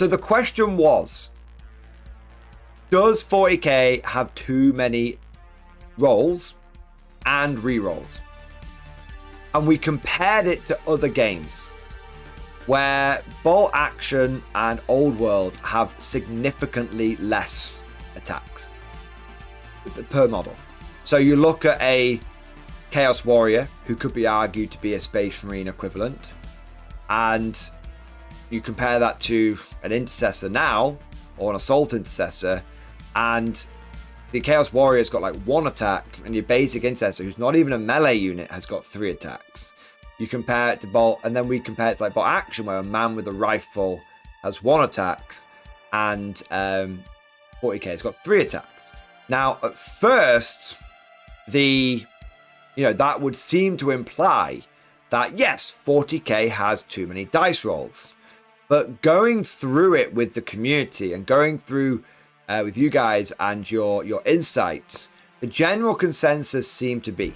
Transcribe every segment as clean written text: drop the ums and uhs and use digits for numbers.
So the question was, does 40k have too many rolls and rerolls? And we compared it to other games where Bolt Action and Old World have significantly less attacks per model. So you look at a Chaos Warrior, who could be argued to be a Space Marine equivalent, and you compare that to an Intercessor now, or an Assault Intercessor, and the Chaos Warrior's got like 1 attack, and your basic Intercessor, who's not even a melee unit, has got 3 attacks. You compare it to Bolt, and then we compare it to like Bolt Action, where a man with a rifle has 1 attack, and 40k has got 3 attacks. Now, at first, that would seem to imply that yes, 40k has too many dice rolls. But going through it with the community and going through with you guys and your insight, the general consensus seemed to be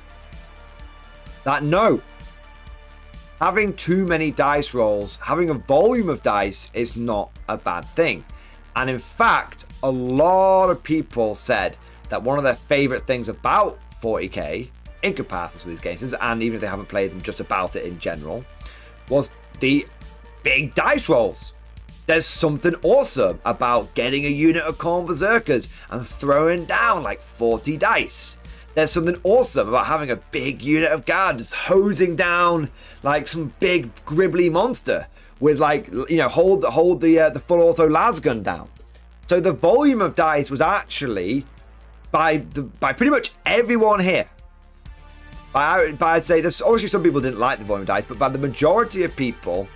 that no, having too many dice rolls, having a volume of dice is not a bad thing. And in fact, a lot of people said that one of their favorite things about 40k, in comparison to these games, and even if they haven't played them, just about it in general, was the big dice rolls. There's something awesome about getting a unit of Khorne Berserkers and throwing down like 40 dice. There's something awesome about having a big unit of guards hosing down like some big gribbly monster with like, hold the full auto lasgun down. So the volume of dice was actually by pretty much everyone here. I'd say there's obviously some people didn't like the volume of dice, but by the majority of people,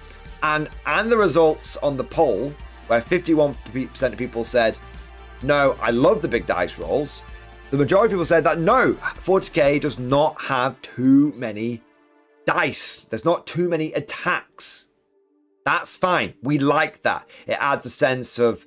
and the results on the poll, where 51% of people said, no, I love the big dice rolls, the majority of people said that no, 40k does not have too many dice. There's not too many attacks. That's fine. We like that. It adds a sense of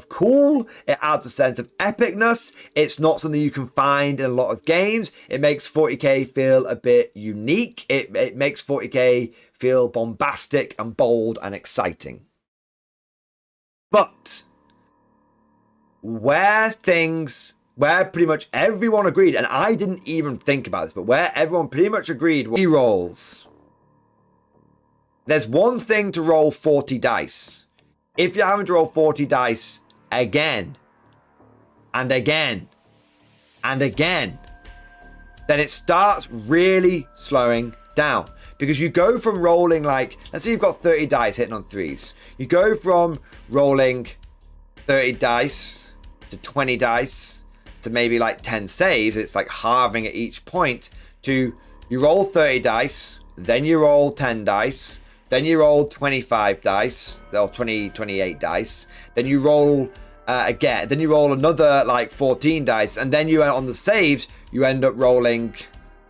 cool. It adds a sense of epicness. It's not something you can find in a lot of games. It makes 40k feel a bit unique. It makes 40k feel bombastic and bold and exciting. But where pretty much everyone agreed, and I didn't even think about this, but where everyone pretty much agreed were rerolls. There's one thing to roll 40 dice. If you're having to roll 40 dice again and again and again, then it starts really slowing down. Because you go from rolling like, let's say you've got 30 dice hitting on 3s. You go from rolling 30 dice to 20 dice to maybe like 10 saves. It's like halving at each point to you roll 30 dice, then you roll 10 dice, then you roll 25 dice, or 28 dice, then you roll again, then you roll another like 14 dice, and then you on the saves, you end up rolling,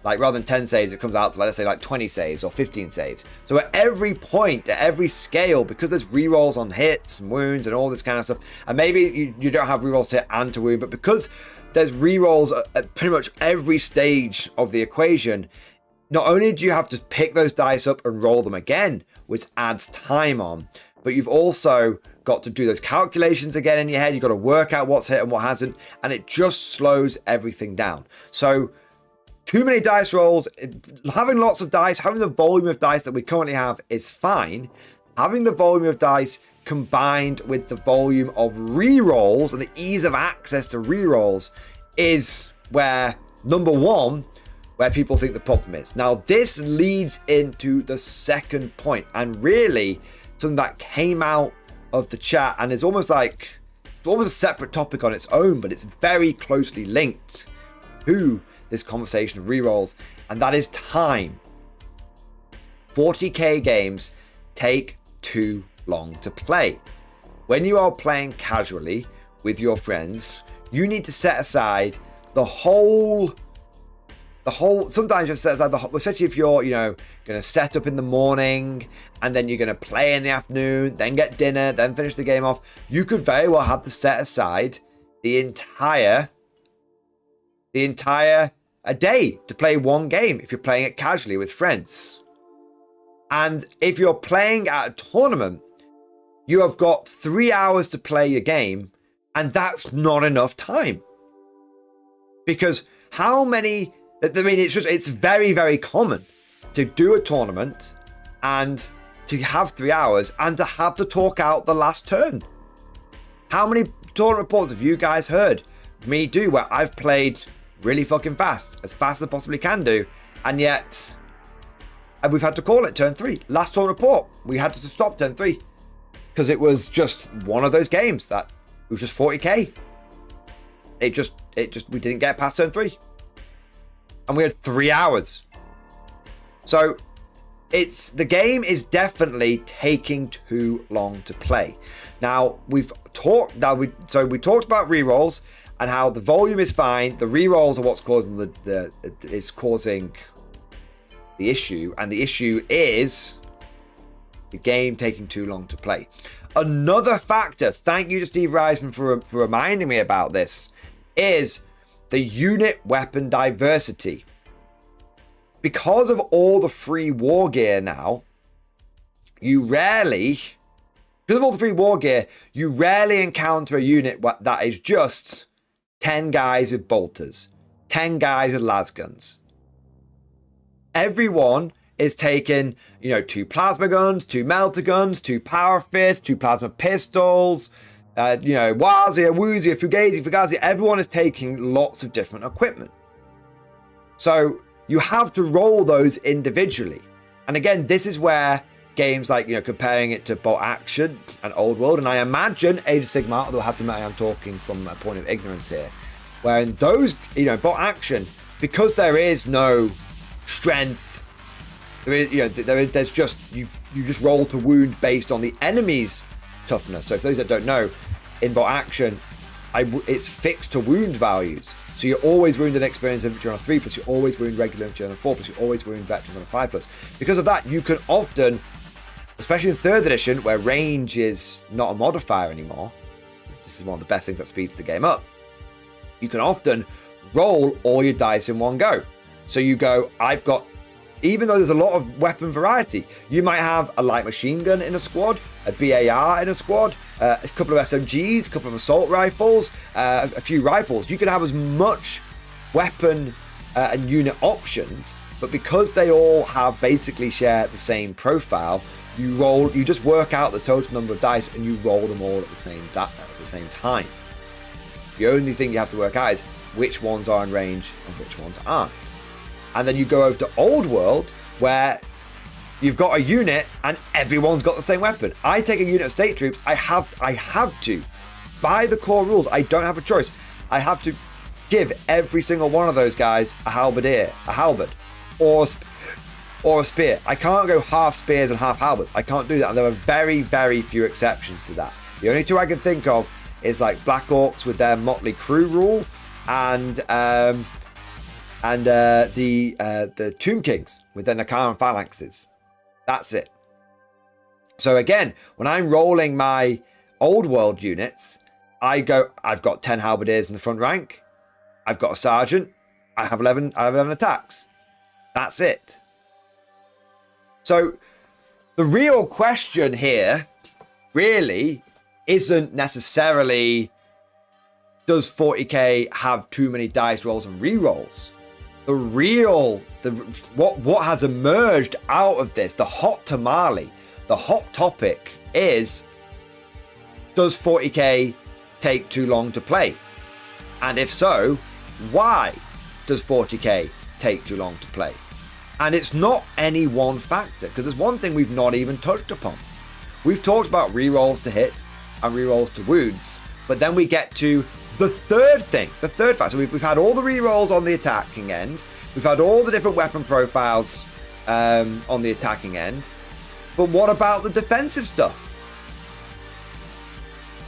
like rather than 10 saves, it comes out to, let's say, like 20 saves or 15 saves. So at every point, at every scale, because there's rerolls on hits and wounds and all this kind of stuff, and maybe you don't have rerolls to hit and to wound, but because there's rerolls at pretty much every stage of the equation, not only do you have to pick those dice up and roll them again, which adds time on, but you've also got to do those calculations again in your head. You've got to work out what's hit and what hasn't, and it just slows everything down. So too many dice rolls, having lots of dice, having the volume of dice that we currently have is fine. Having the volume of dice combined with the volume of rerolls and the ease of access to rerolls is where, number one, where people think the problem is. Now, this leads into the second point, and really something that came out of the chat, and it's almost a separate topic on its own, but it's very closely linked to this conversation of rerolls, and that is time. 40k games take too long to play. When you are playing casually with your friends, you need to set aside the whole sometimes you set aside the whole, especially if you're going to set up in the morning and then you're going to play in the afternoon, then get dinner, then finish the game off. You could very well have to set aside the entire a day to play one game if you're playing it casually with friends. And if you're playing at a tournament, you have got 3 hours to play your game, and that's not enough time. Because how many, I mean, it's very, very common to do a tournament and to have 3 hours and to have to talk out the last turn. How many tournament reports have you guys heard me do where I've played really fucking fast as I possibly can do, and yet we've had to call it turn 3. Last tournament report, we had to stop turn 3 because it was just one of those games that it was just 40k. It just we didn't get past turn 3, and we had 3 hours. So the game is definitely taking too long to play. Now we talked about rerolls and how the volume is fine. The rerolls are what's causing the issue, and the issue is the game taking too long to play. Another factor, thank you to Steve Reisman for reminding me about this, is the unit weapon diversity. Because of all the free war gear now, you rarely encounter a unit that is just 10 guys with bolters, 10 guys with lasguns. Everyone is taking, 2 plasma guns, 2 melter guns, 2 power fists, 2 plasma pistols, Wazia, Wuzia, Fugazi. Everyone is taking lots of different equipment. So you have to roll those individually. And again, this is where games like, comparing it to Bolt Action and Old World, and I imagine Age of Sigmar, although I have to admit I am talking from a point of ignorance here, where in those, Bolt Action, because there is no strength, there's just, you just roll to wound based on the enemy's toughness. So for those that don't know, in Bolt Action, it's fixed to wound values. So you're always wounded experience infantry on a 3+, you always wound regular infantry on a 4+, you always wound veterans on a 5+. Because of that, you can often, especially in 3rd edition, where range is not a modifier anymore, this is one of the best things that speeds the game up, you can often roll all your dice in one go. So you go, even though there's a lot of weapon variety, you might have a light machine gun in a squad, a BAR in a squad, a couple of SMGs, a couple of assault rifles, a few rifles. You can have as much weapon and unit options, but because they all basically share the same profile, you just work out the total number of dice and you roll them all at the same time. The only thing you have to work out is which ones are in range and which ones aren't. And then you go over to Old World, where you've got a unit and everyone's got the same weapon. I take a unit of state troops. I have to. By the core rules, I don't have a choice. I have to give every single one of those guys a halberd, or a spear. I can't go half spears and half halberds. I can't do that. And there are very, very few exceptions to that. The only two I can think of is like Black Orcs with their Motley Crew rule, and the Tomb Kings with their Nakaran phalanxes. That's it. So again, when I'm rolling my Old World units, I've got 10 halberdiers in the front rank. I've got a sergeant. I have 11 attacks. That's it. So the real question here really isn't necessarily, does 40k have too many dice rolls and rerolls? What has emerged out of this, the hot tamale, the hot topic is, does 40k take too long to play? And if so, why does 40k take too long to play? And it's not any one factor, because there's one thing we've not even touched upon. We've talked about rerolls to hit and rerolls to wound, but then we get to the third factor. We've had all the rerolls on the attacking end. We've had all the different weapon profiles on the attacking end. But what about the defensive stuff?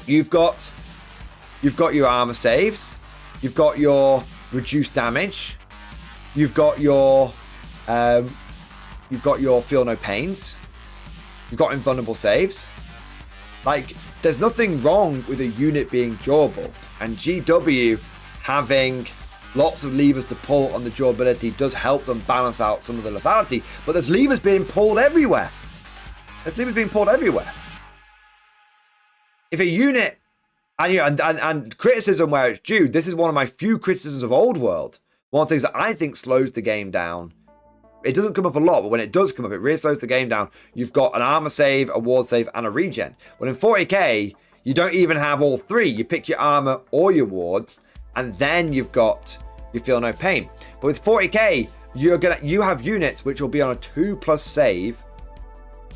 You've got your armor saves. You've got your reduced damage. You've got your feel no pains. You've got invulnerable saves. Like, there's nothing wrong with a unit being durable, and GW having lots of levers to pull on the durability does help them balance out some of the lethality, but there's levers being pulled everywhere. if a unit, and criticism where it's due, this is one of my few criticisms of Old World. One of the things that I think slows the game down. It doesn't come up a lot, but when it does come up, it really slows the game down. You've got an armor save, a ward save, and a regen. Well, in 40k, you don't even have all three. You pick your armor or your ward, and then you've got you feel no pain. But with 40k, you have units which will be on a 2+ save,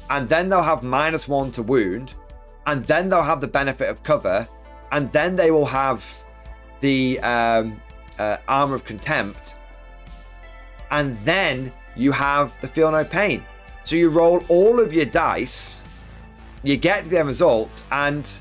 and then they'll have -1 to wound, and then they'll have the benefit of cover, and then they will have the armor of contempt, and then you have the feel no pain. So you roll all of your dice, you get the end result, and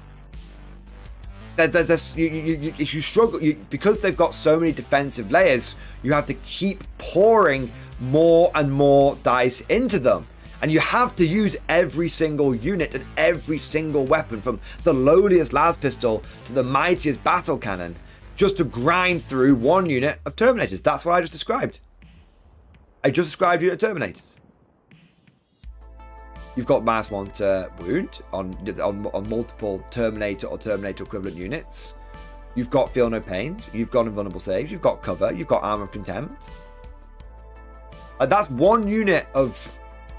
you struggle because they've got so many defensive layers. You have to keep pouring more and more dice into them, and you have to use every single unit and every single weapon, from the lowliest las pistol to the mightiest battle cannon, just to grind through one unit of Terminators. That's what I just described. I just described unit of Terminators. You've got -1 to wound on multiple Terminator or Terminator equivalent units. You've got feel no pains. You've got invulnerable saves. You've got cover. You've got armor of contempt. That's one unit of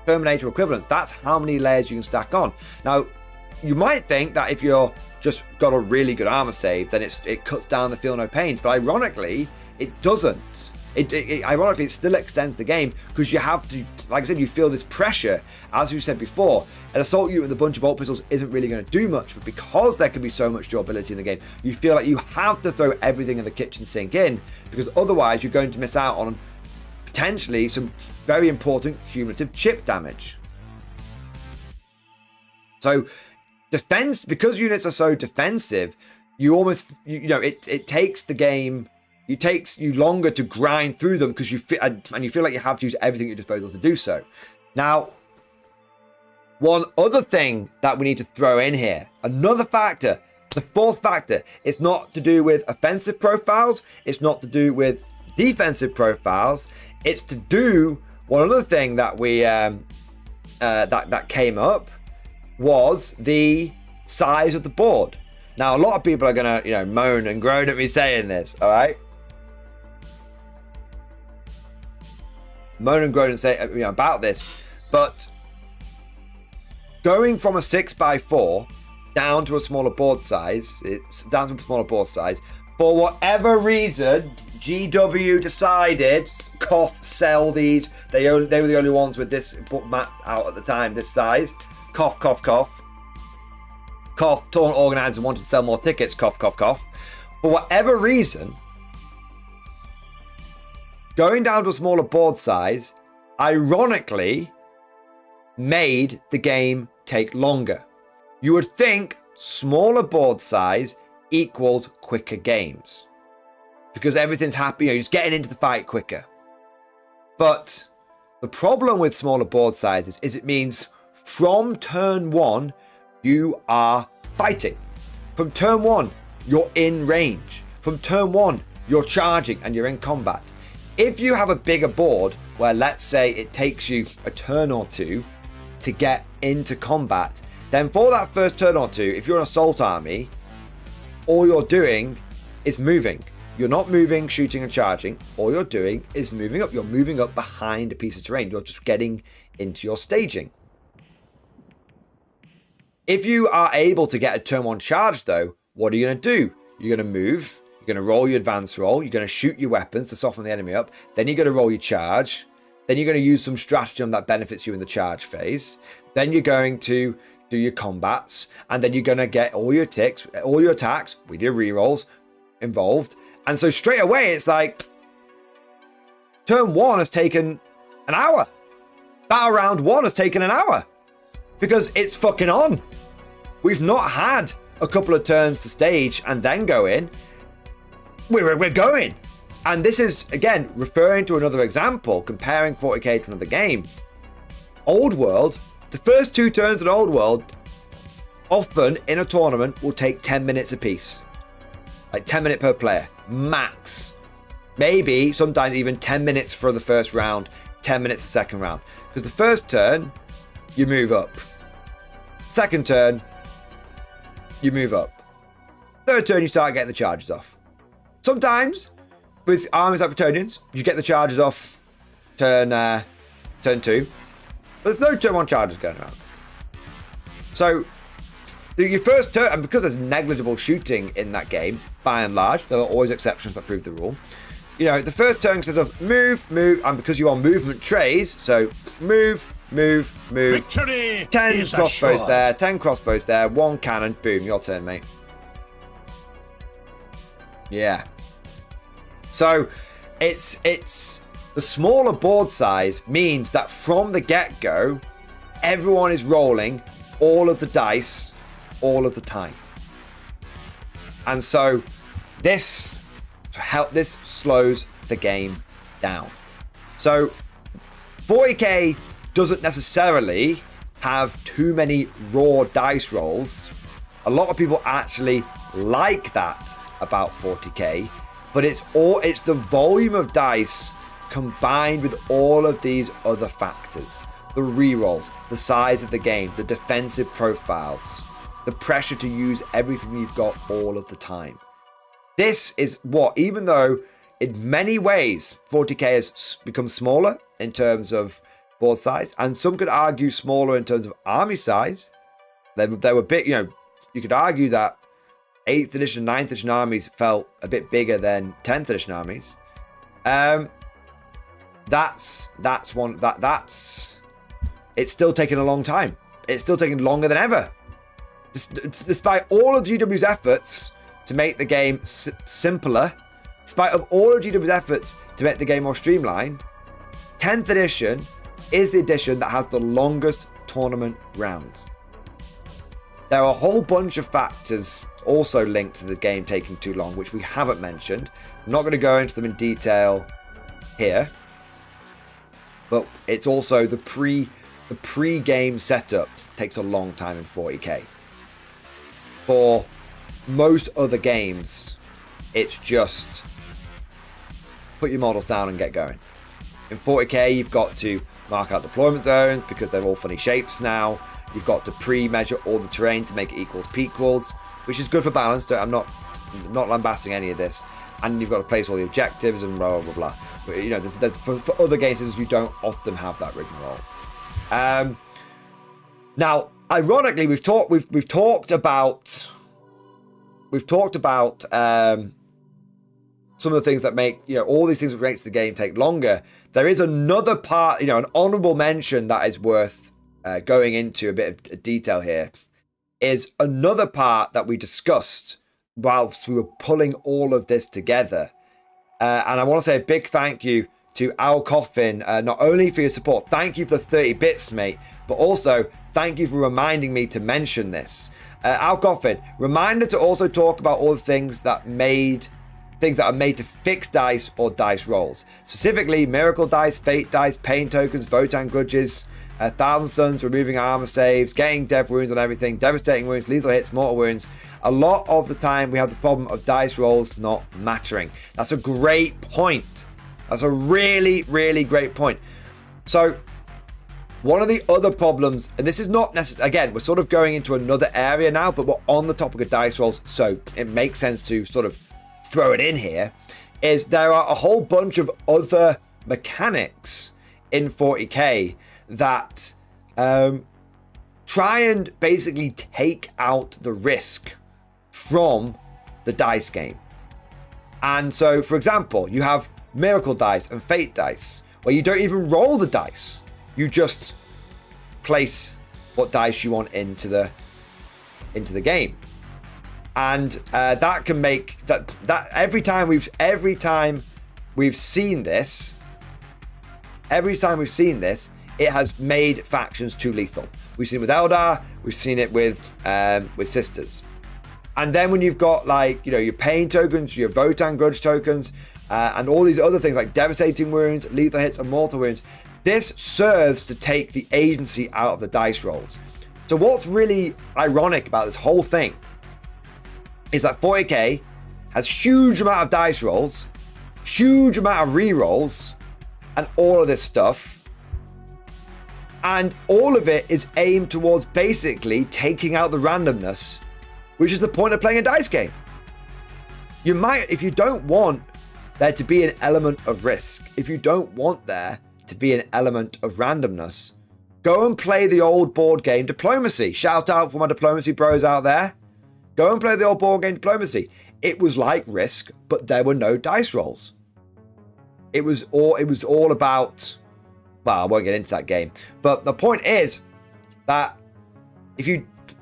Terminator equivalents. That's how many layers you can stack on. Now, you might think that if you're just got a really good armor save, then it cuts down the feel no pains. But ironically, it doesn't. Ironically, it still extends the game, because you have to, like I said, you feel this pressure. As we said before, an assault unit with a bunch of bolt pistols isn't really going to do much, but because there can be so much durability in the game, you feel like you have to throw everything in the kitchen sink in, because otherwise you're going to miss out on potentially some very important cumulative chip damage. So defense, because units are so defensive, you almost, it takes the game. It takes you longer to grind through them, because you feel like you have to use everything at your disposal to do so. Now, one other thing that we need to throw in here, another factor, the fourth factor, it's not to do with offensive profiles, it's not to do with defensive profiles, it's to do, one other thing that we that came up was the size of the board. Now, a lot of people are gonna moan and groan at me saying this, all right? Moan and groan and say about this, but going from a 6x4 down to a smaller board size, for whatever reason, GW decided, sell these. They were the only ones with this mat out at the time, this size. Torrent organizer wanted to sell more tickets. For whatever reason, going down to a smaller board size, ironically, made the game take longer. You would think smaller board size equals quicker games, because everything's happy, you're just getting into the fight quicker. But the problem with smaller board sizes is it means from turn 1, you are fighting. From turn 1, you're in range. From turn 1, you're charging and you're in combat. If you have a bigger board where, let's say, it takes you a turn or two to get into combat, then for that first turn or two, if you're an assault army, all you're doing is moving. You're not moving, shooting and charging. All you're doing is moving up. You're moving up behind a piece of terrain. You're just getting into your staging. If you are able to get a turn 1 charge, though, what are you going to do? You're going to move. You're going to roll your advance roll. You're going to shoot your weapons to soften the enemy up. Then you're going to roll your charge. Then you're going to use some stratagem that benefits you in the charge phase. Then you're going to do your combats. And then you're going to get all your attacks with your rerolls involved. And so straight away, it's like turn 1 has taken an hour. Battle round 1 has taken an hour. Because it's fucking on. We've not had a couple of turns to stage and then go in. We're going. And this is, again, referring to another example, comparing 40k to another game. Old World, the first 2 turns in Old World, often in a tournament, will take 10 minutes apiece. Like 10 minutes per player, max. Maybe, sometimes even 10 minutes for the first round, 10 minutes the second round. Because the first turn, you move up. Second turn, you move up. Third turn, you start getting the charges off. Sometimes, with armies like Bretonnians, you get the charges off turn 2. But there's no turn 1 charges going around. So, your first turn, and because there's negligible shooting in that game, by and large, there are always exceptions that prove the rule. You know, the first turn consists of move, and because you are movement trays, so move. Victory 10 crossbows there, 10 crossbows there, 1 cannon, boom, your turn, mate. Yeah. So, it's the smaller board size means that from the get-go, everyone is rolling all of the dice all of the time. And so this slows the game down. So 40k doesn't necessarily have too many raw dice rolls. A lot of people actually like that about 40k, but it's the volume of dice combined with all of these other factors. The rerolls, the size of the game, the defensive profiles, the pressure to use everything you've got all of the time. This is what, even though in many ways 40k has become smaller in terms of board size, and some could argue smaller in terms of army size. They were big, you know, you could argue that 8th edition, 9th edition armies felt a bit bigger than 10th edition armies. It's still taking a long time. It's still taking longer than ever. Despite all of GW's efforts to make the game simpler, despite of all of GW's efforts to make the game more streamlined, 10th edition is the edition that has the longest tournament rounds. There are a whole bunch of factors also linked to the game taking too long, which we haven't mentioned. I'm not going to go into them in detail here, but it's also the pre-game setup takes a long time in 40k. For most other games, it's just put your models down and get going. In 40k, you've got to mark out deployment zones because they're all funny shapes now. You've got to pre-measure all the terrain to make it equals pequals, which is good for balance. I'm not lambasting any of this. And you've got to place all the objectives and blah blah blah. But, you know, there's for other games you don't often have that rigmarole. Now, ironically, we've talked about some of the things that make, you know, all these things that makes the game take longer. There is another part, you know, an honorable mention that is worth going into a bit of detail here. Is another part that we discussed whilst we were pulling all of this together. And I want to say a big thank you to Al Coffin, not only for your support, thank you for the 30 bits, mate, but also thank you for reminding me to mention this. Al Coffin, reminder to also talk about all the things that are made to fix dice or dice rolls. Specifically, miracle dice, fate dice, pain tokens, Votan grudges, 1,000 Suns, removing armor saves, getting dev wounds on everything, devastating wounds, lethal hits, mortal wounds. A lot of the time we have the problem of dice rolls not mattering. That's a great point. That's a really, really great point. So one of the other problems, and this is not necessarily, again, we're sort of going into another area now, but we're on the topic of dice rolls, so it makes sense to sort of throw it in here, is there are a whole bunch of other mechanics in 40k that try and basically take out the risk from the dice game. And so, for example, you have miracle dice and fate dice, where you don't even roll the dice. You just place what dice you want into the game. And that can make that every time we've seen this, it has made factions too lethal. We've seen it with Eldar, we've seen it with Sisters. And then when you've got, like, you know, your pain tokens, your Votan grudge tokens, and all these other things like devastating wounds, lethal hits, and mortal wounds, this serves to take the agency out of the dice rolls. So what's really ironic about this whole thing is that 40k has huge amount of dice rolls, huge amount of rerolls, and all of this stuff. And all of it is aimed towards basically taking out the randomness which is the point of playing a dice game. You might, if you don't want there to be an element of risk, if you don't want there to be an element of randomness, go and play the old board game Diplomacy. Shout out for my Diplomacy bros out there. Go and play the old board game Diplomacy. It was like Risk, but there were no dice rolls. It was all about, well, I won't get into that game, but the point is that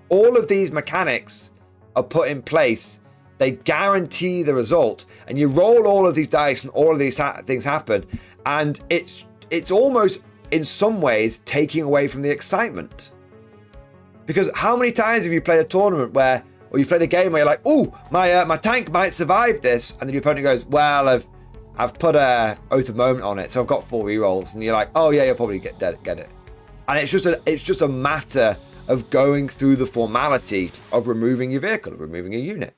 all of these mechanics are put in place, they guarantee the result, and you roll all of these dice and all of these things happen, and it's almost in some ways taking away from the excitement. Because how many times have you played a tournament where, or you played a game where you're like, oh, my tank might survive this, and then your opponent goes, well, I've put a Oath of Moment on it, so I've got 4 rerolls, and you're like, oh yeah, you'll probably get it. And it's just a matter of going through the formality of removing your vehicle, of removing a unit.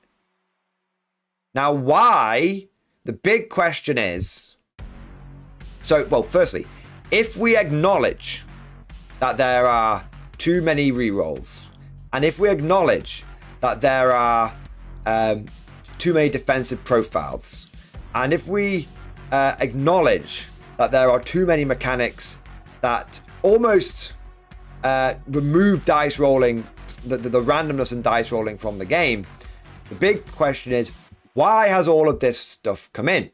Now, why? The big question is, so, well, firstly, if we acknowledge that there are too many rerolls, and if we acknowledge that there are too many defensive profiles, and if we acknowledge that there are too many mechanics that almost remove dice rolling, the randomness and dice rolling from the game, the big question is, why has all of this stuff come in?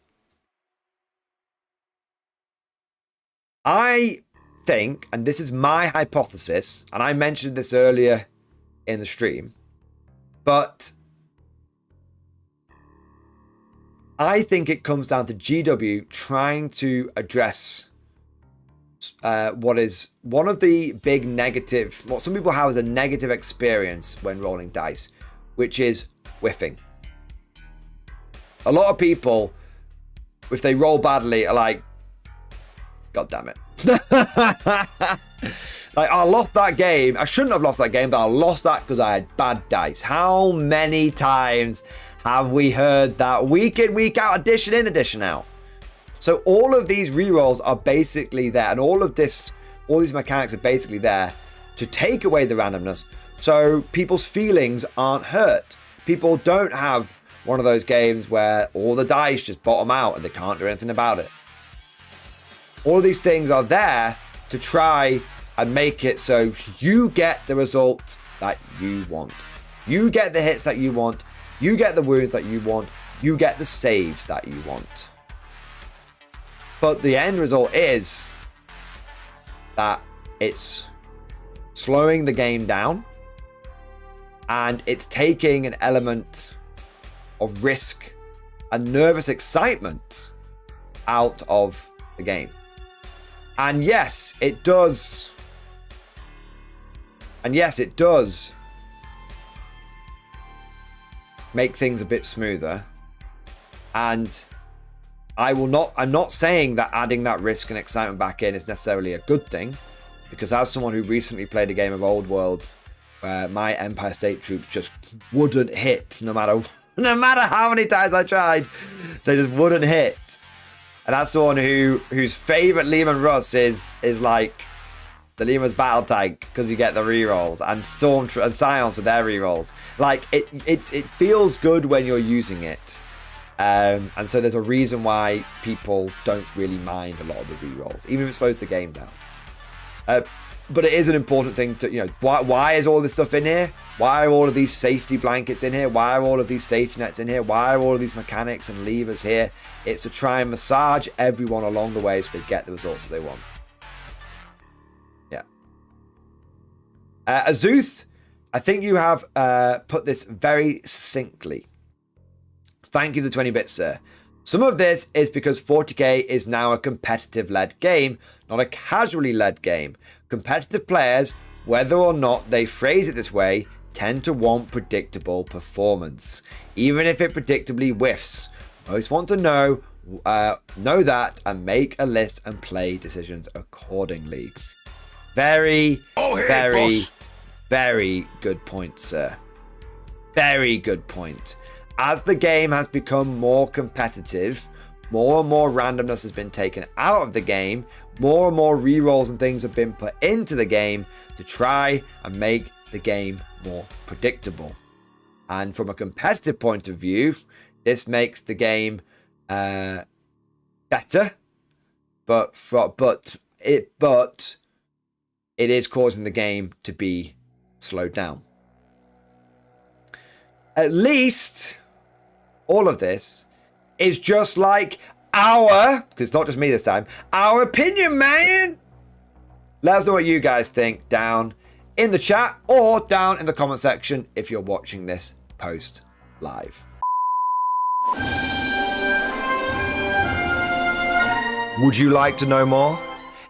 I think, and this is my hypothesis, and I mentioned this earlier in the stream, but I think it comes down to GW trying to address what is one of the big negative, what some people have as a negative experience when rolling dice, which is whiffing. A lot of people, if they roll badly, are like, God damn it. Like, I lost that game. I shouldn't have lost that game, but I lost that because I had bad dice. How many times have we heard that week in, week out, edition in, edition out? So all of these rerolls are basically there, and all these mechanics are basically there to take away the randomness, so people's feelings aren't hurt. People don't have one of those games where all the dice just bottom out and they can't do anything about it. All of these things are there to try and make it so you get the result that you want. You get the hits that you want. You get the wounds that you want. You get the saves that you want. But the end result is that it's slowing the game down, and it's taking an element of risk and nervous excitement out of the game. And yes, it does. And yes, it does make things a bit smoother. And I'm not saying that adding that risk and excitement back in is necessarily a good thing, because as someone who recently played a game of Old World where my Empire State troops just wouldn't hit no matter how many times I tried, they just wouldn't hit. And that's someone whose favorite Lehman Russ is like the Lehman's battle tank, because you get the rerolls, and Storm and Scions with their rerolls. Like it feels good when you're using it. And so there's a reason why people don't really mind a lot of the rerolls, even if it slows the game down. But it is an important thing to, why is all this stuff in here? Why are all of these safety blankets in here? Why are all of these safety nets in here? Why are all of these mechanics and levers here? It's to try and massage everyone along the way so they get the results that they want. Yeah. Azuth, I think you have put this very succinctly. Thank you for the 20 bits, sir. Some of this is because 40k is now a competitive-led game, not a casually-led game. Competitive players, whether or not they phrase it this way, tend to want predictable performance, even if it predictably whiffs. Most want to know that and make a list and play decisions accordingly. Very good point, sir. Very good point. As the game has become more competitive, more and more randomness has been taken out of the game, more and more rerolls and things have been put into the game to try and make the game more predictable. And from a competitive point of view, this makes the game better, but it is causing the game to be slowed down. At least all of this is just like because it's not just me this time, our opinion, man. Let us know what you guys think down in the chat or down in the comment section if you're watching this post live. Would you like to know more?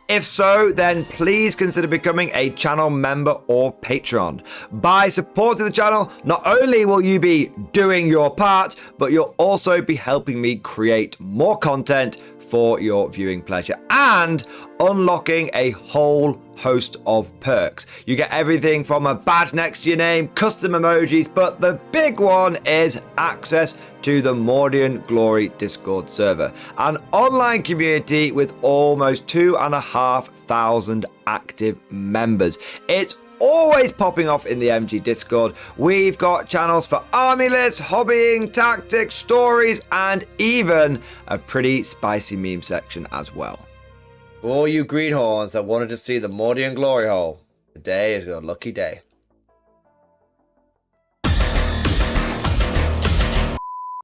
If so, then please consider becoming a channel member or patron. By supporting the channel, not only will you be doing your part, but you'll also be helping me create more content for your viewing pleasure and unlocking a whole host of perks. You get everything from a badge next to your name, custom emojis, but the big one is access to the Mordian Glory Discord server, an online community with almost 2,500 active members. It's always popping off in the MG Discord. We've got channels for army lists, hobbying, tactics, stories, and even a pretty spicy meme section as well. For all you greenhorns that wanted to see the Mordian glory hole, today is your lucky day.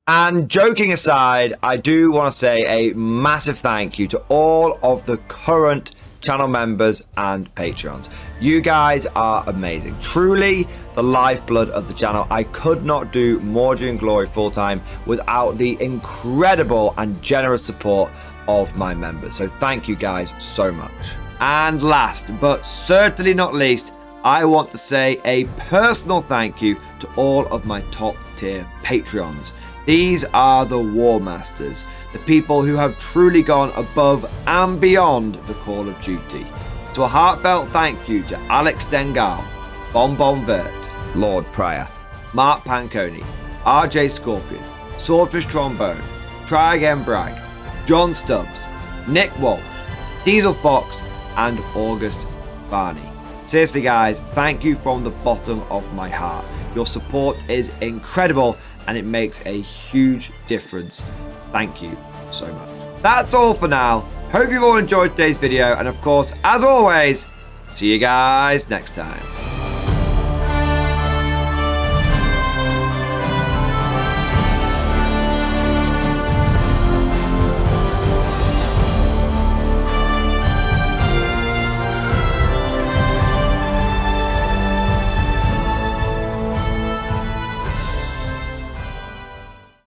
And joking aside, I do want to say a massive thank you to all of the current channel members and patrons. You guys are amazing. Truly the lifeblood of the channel. I could not do Mordian Glory full-time without the incredible and generous support of my members. So thank you guys so much. And last but certainly not least, I want to say a personal thank you to all of my top tier Patreons. These are the War Masters, the people who have truly gone above and beyond the call of duty. So a heartfelt thank you to Alex Dengal, Bon Vert, Lord Pryor, Mark Panconi, RJ Scorpion, Swordfish Trombone, Try Again Bragg, John Stubbs, Nick Walsh, Diesel Fox, and August Barney. Seriously guys, thank you from the bottom of my heart. Your support is incredible and it makes a huge difference. Thank you so much. That's all for now. Hope you've all enjoyed today's video, and of course, as always, see you guys next time.